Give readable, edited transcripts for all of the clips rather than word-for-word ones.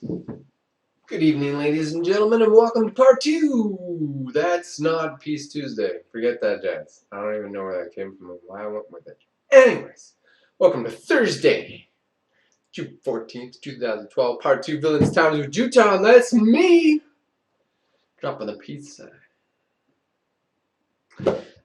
Good evening, ladies and gentlemen, and welcome to part two. That's not Peace Tuesday. Forget that, jazz. I don't even know where that came from and why I went with it. Anyways, welcome to Thursday, June 14th, 2012, part two, Villainous Times with Utah. That's me. Dropping the pizza.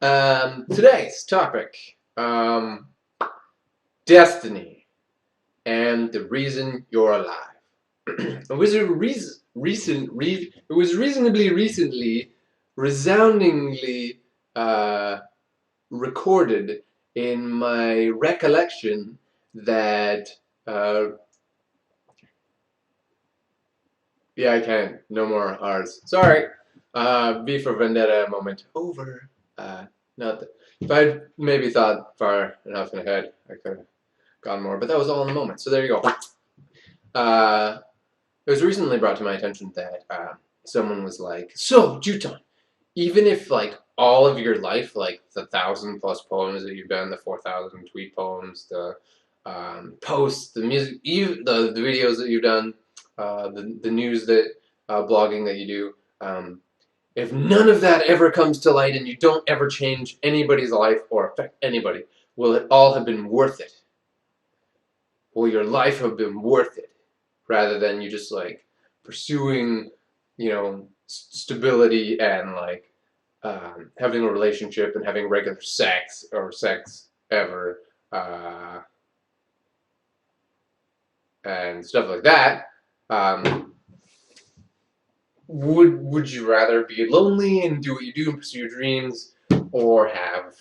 Today's topic, destiny and the reason you're alive. It was reasonably recently, resoundingly recorded in my recollection that yeah, I can. No more R's. Sorry. V for Vendetta moment over. Not that, if I'd maybe thought far enough ahead, I could have gone more, but that was all in the moment. So there you go. It was recently brought to my attention that someone was like, "So, Juton, even if like all of your life, like the 1,000+ poems that you've done, the 4,000 tweet poems, the posts, the music, even the videos that you've done, the news that blogging that you do, if none of that ever comes to light and you don't ever change anybody's life or affect anybody, will it all have been worth it? Will your life have been worth it?" Rather than you just like pursuing, stability and like having a relationship and having regular sex or sex ever and stuff like that. Would you rather be lonely and do what you do and pursue your dreams, or have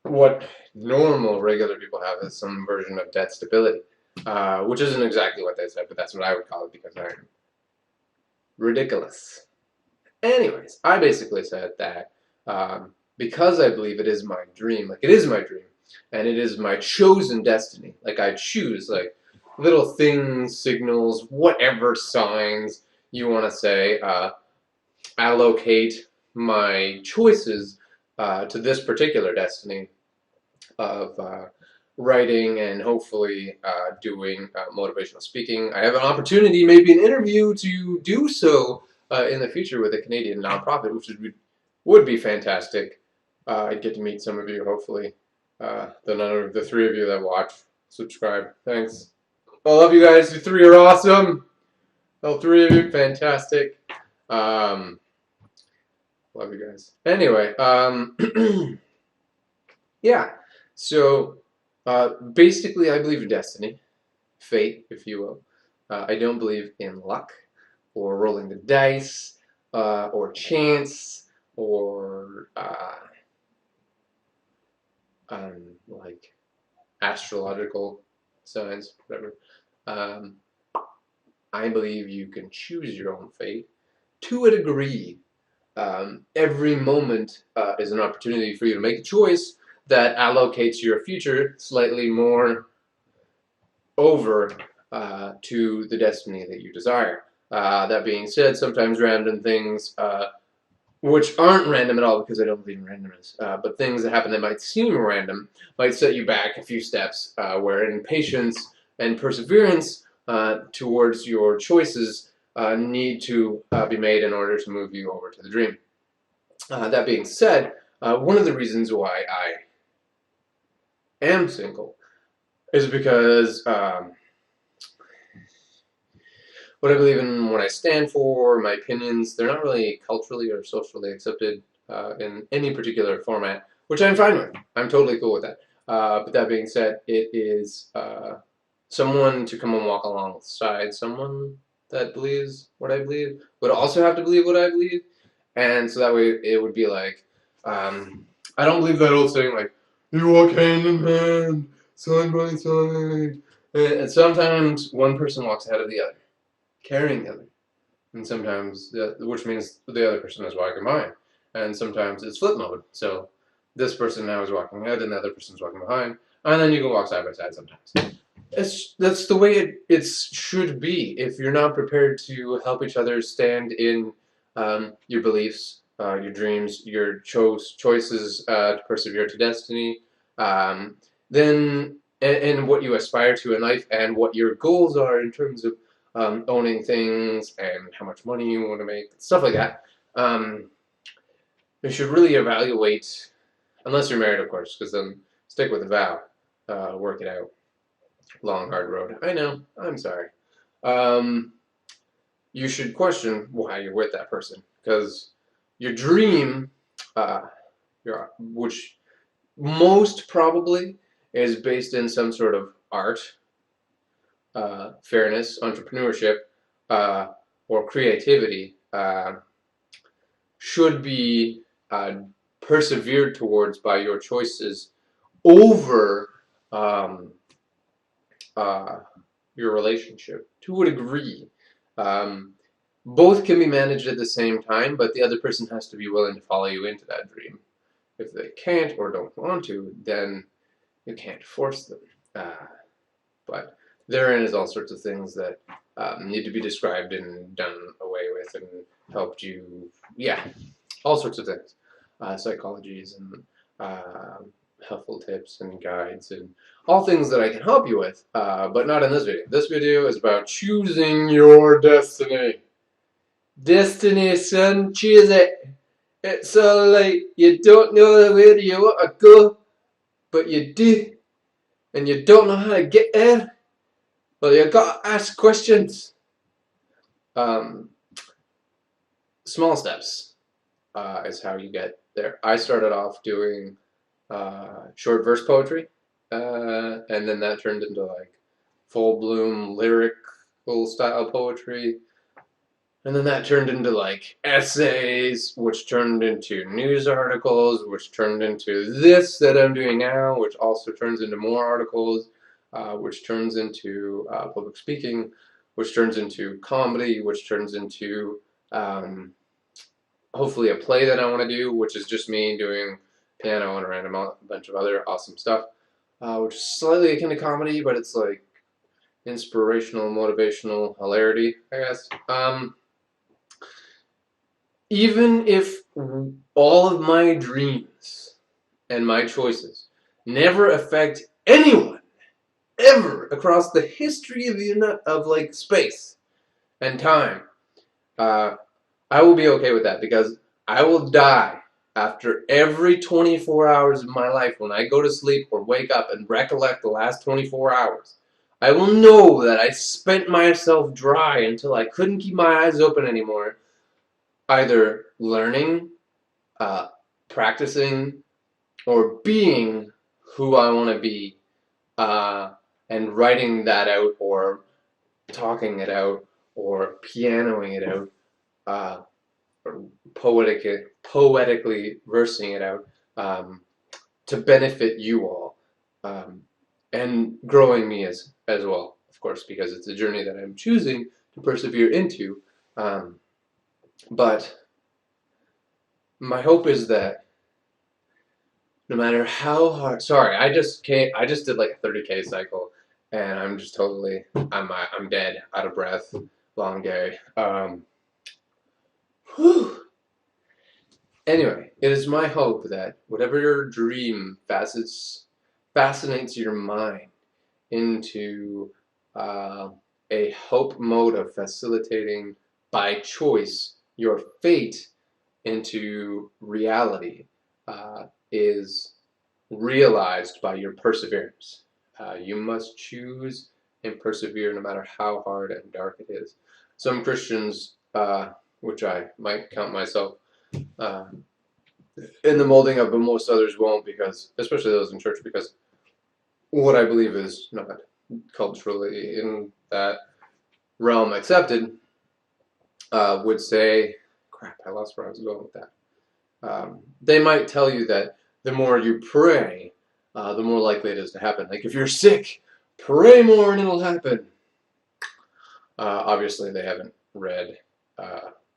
what normal regular people have as some version of debt stability? Which isn't exactly what they said, but that's what I would call it because I'm ridiculous. Anyways, I basically said that because I believe it is my dream, like it is my dream, and it is my chosen destiny. Like I choose, like little things, signals, whatever signs you want to say, allocate my choices to this particular destiny of writing and hopefully doing motivational speaking. I have an opportunity, maybe an interview, to do so in the future with a Canadian nonprofit, which would be fantastic. I'd get to meet some of you, hopefully. The three of you that watch, subscribe. Thanks. I love you guys. You three are awesome. All three of you, fantastic. Um, love you guys. Anyway, yeah. So basically, I believe in destiny, fate, if you will. I don't believe in luck or rolling the dice or chance or like astrological signs, whatever. Um, I believe you can choose your own fate to a degree. Every moment is an opportunity for you to make a choice that allocates your future slightly more over to the destiny that you desire. That being said, sometimes random things, which aren't random at all because I don't believe in randomness, but things that happen that might seem random might set you back a few steps, wherein patience and perseverance towards your choices need to be made in order to move you over to the dream. That being said, one of the reasons why I am single is because what I believe in, what I stand for, my opinions, they're not really culturally or socially accepted in any particular format, which I'm fine with. I'm totally cool with that. But that being said, it is someone to come and walk alongside someone that believes what I believe, would also have to believe what I believe. And so that way it would be like, I don't believe that old saying like, you walk hand in hand, side by side. And sometimes one person walks ahead of the other, carrying the other. And sometimes, which means the other person is walking behind. And sometimes it's flip mode. So this person now is walking ahead and the other person's walking behind. And then you can walk side by side sometimes. That's the way it should be. If you're not prepared to help each other stand in your beliefs, your dreams, your choices to persevere to destiny, then and what you aspire to in life and what your goals are in terms of owning things and how much money you want to make, stuff like that. You should really evaluate, unless you're married, of course, because then stick with the vow, work it out. Long, hard road. I know. I'm sorry. Um, you should question why you're with that person, because your dream, which most probably is based in some sort of art, fairness, entrepreneurship, uh, or creativity, should be persevered towards by your choices over um, uh, your relationship to a degree. Um, both can be managed at the same time, but the other person has to be willing to follow you into that dream. If they can't or don't want to, then you can't force them. But therein is all sorts of things that need to be described and done away with and helped you, yeah, all sorts of things. Psychologies and helpful tips and guides and all things that I can help you with, but not in this video. This video is about choosing your destiny. Destiny, son, choose it. It's so late. You don't know where you want to go, but you do, and you don't know how to get there. Well, you gotta ask questions. Um, small steps is how you get there. I started off doing short verse poetry, and then that turned into like full bloom lyrical style poetry, and then that turned into like essays, which turned into news articles, which turned into this that I'm doing now, which also turns into more articles, which turns into public speaking, which turns into comedy, which turns into hopefully a play that I want to do, which is just me doing piano and a random bunch of other awesome stuff, which is slightly akin to comedy, but it's like inspirational, motivational hilarity, I guess. Even if all of my dreams and my choices never affect anyone ever across the history of like space and time, I will be okay with that because I will die after every 24 hours of my life when I go to sleep or wake up and recollect the last 24 hours. I will know that I spent myself dry until I couldn't keep my eyes open anymore, either learning, uh, practicing, or being who I want to be, and writing that out, or talking it out, or pianoing it out, or poetically versing it out, to benefit you all, and growing me as well, of course, because it's a journey that I'm choosing to persevere into. But my hope is that no matter how hard, sorry, I just did like a 30K cycle, and I'm just totally, I'm dead, out of breath, long day. Whew. Anyway, it is my hope that whatever your dream fascinates your mind into a hope mode of facilitating by choice your fate into reality, is realized by your perseverance. You must choose and persevere no matter how hard and dark it is. Some Christians, which I might count myself uh, in the molding of, but most others won't, because, especially those in church, because what I believe is not culturally in that realm accepted, would say, crap, I lost where I was going with that. They might tell you that the more you pray, the more likely it is to happen. Like if you're sick, pray more and it'll happen. Obviously, they haven't read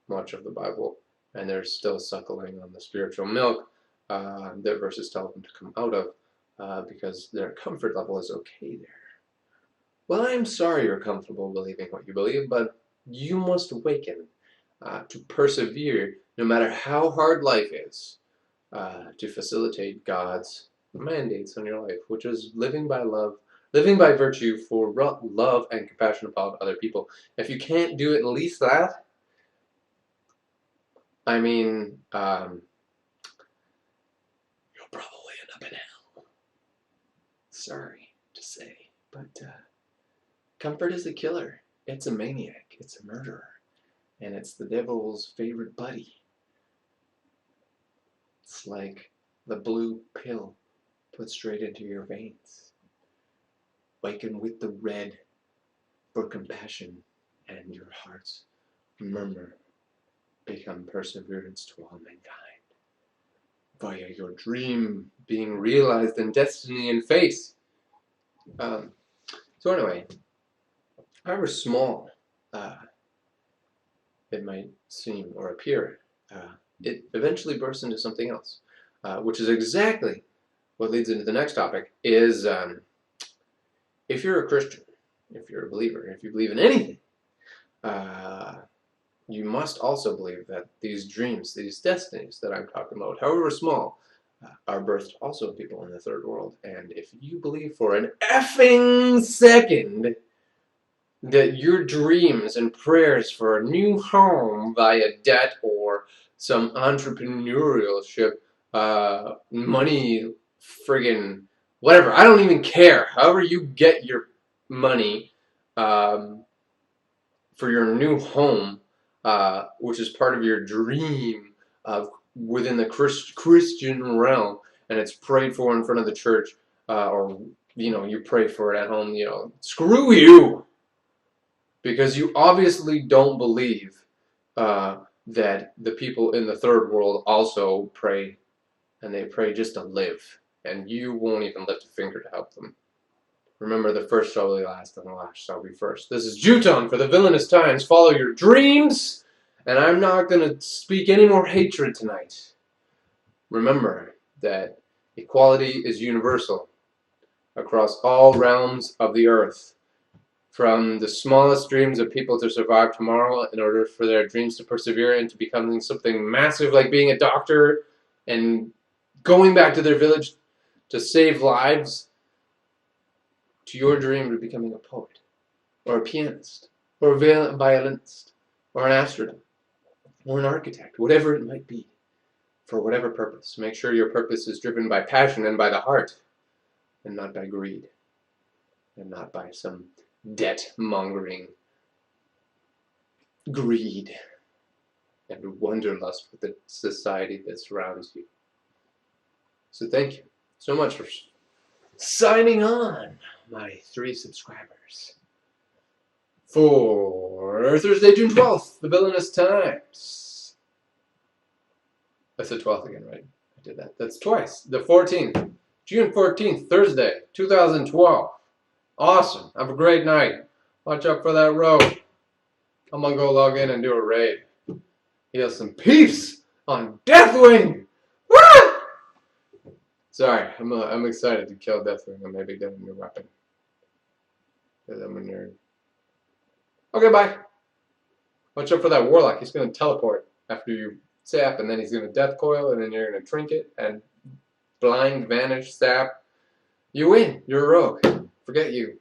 much of the Bible, and they're still suckling on the spiritual milk that verses tell them to come out of, because their comfort level is okay there. Well, I'm sorry you're comfortable believing what you believe, but you must awaken to persevere no matter how hard life is, to facilitate God's mandates on your life, which is living by love, Living by virtue for love and compassion upon other people. If you can't do at least that, I mean, you'll probably end up in hell. Sorry to say, but comfort is a killer. It's a maniac. It's a murderer. And it's the devil's favorite buddy. It's like the blue pill put straight into your veins. Waken with the red for compassion, and your heart's murmur become perseverance to all mankind. Via your dream being realized in destiny and fate. So anyway, however small it might seem or appear, it eventually bursts into something else, which is exactly what leads into the next topic, is if you're a Christian, if you're a believer, if you believe in anything, you must also believe that these dreams, these destinies that I'm talking about, however small, are birthed also in people in the third world. And if you believe for an effing second that your dreams and prayers for a new home via debt or some entrepreneurship, money, friggin' whatever, I don't even care. However you get your money for your new home, which is part of your dream of within the Christian realm, and it's prayed for in front of the church, or you pray for it at home. Screw you, because you obviously don't believe that the people in the third world also pray, and they pray just to live, and you won't even lift a finger to help them. Remember, the first shall be last, and the last shall be first. This is Juton for the Villainous Times. Follow your dreams, and I'm not going to speak any more hatred tonight. Remember that equality is universal across all realms of the earth. From the smallest dreams of people to survive tomorrow in order for their dreams to persevere into becoming something massive like being a doctor and going back to their village to save lives, to your dream of becoming a poet or a pianist or a violinist or an astronaut or an architect, whatever it might be, for whatever purpose. Make sure your purpose is driven by passion and by the heart, and not by greed, and not by some debt-mongering greed and wanderlust with the society that surrounds you. So thank you so much for signing on, my 3 subscribers, for Thursday, June 12th, the Villainous Times. I said 12th again, right? I did that. That's twice. The 14th. June 14th, Thursday, 2012. Awesome. Have a great night. Watch out for that road. I'm gonna go log in and do a raid. Heal some peeps on Deathwing! Woo! Sorry, I'm excited to kill Deathwing and maybe get a new weapon. Because I'm a nerd. Okay, bye. Watch out for that Warlock. He's gonna teleport after you sap, and then he's gonna death coil, and then you're gonna trinket and blind, vanish, sap. You win. You're a rogue. Forget you.